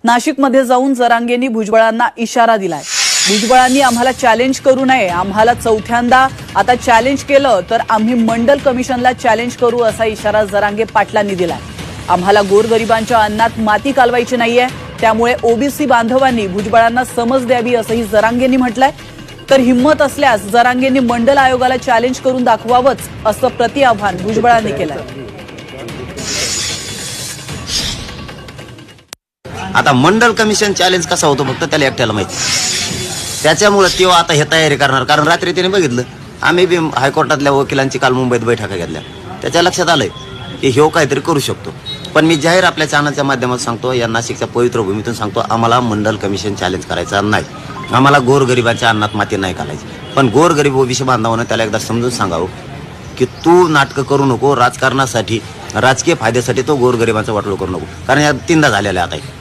नाशिकमध्ये जाऊन जरांगेंनी भुजबळांना इशारा दिलाय। भुजबळांनी आम्हाला चॅलेंज करू नये, आम्हाला चौथ्यांदा आता चॅलेंज केलं तर आम्ही मंडल कमिशनला चॅलेंज करू असा इशारा जरांगे पाटलांनी दिलाय। आम्हाला गोरगरिबांच्या अन्नात माती कालवायची नाहीये, त्यामुळे ओबीसी बांधवांनी भुजबळांना समज द्यावी असंही जरांगेंनी म्हटलंय। तर हिम्मत असल्यास जरांगेंनी मंडल आयोगाला चॅलेंज करून दाखवावंच असं प्रतिआव्हान भुजबळांनी केलंय। आता मंडल कमिशन चॅलेंज कसा होतो फक्त त्याला एकट्याला माहिती, त्याच्यामुळे तेव्हा आता हे तयारी करणार। कारण रात्री त्याने बघितलं, आम्ही बी हायकोर्टातल्या वकिलांची काल मुंबईत बैठका घेतल्या, त्याच्या लक्षात आलंय की हे काहीतरी करू शकतो। पण मी जाहीर आपल्या चॅनलच्या माध्यमातून सांगतो, या नाशिकच्या पवित्र भूमीतून सांगतो, आम्हाला मंडल कमिशन चॅलेंज करायचा नाही। आम्हाला गोरगरिबांच्या अन्नात माती नाही घालायची। पण गोरगरीब ओबीसी बांधवांना त्याला एकदा समजून सांगावं की तू नाटकं करू नको, राजकारणासाठी राजकीय फायद्यासाठी तो गोरगरिबांचं वाटोळ करू नको, कारण या 3दा झालेलं आहे आता।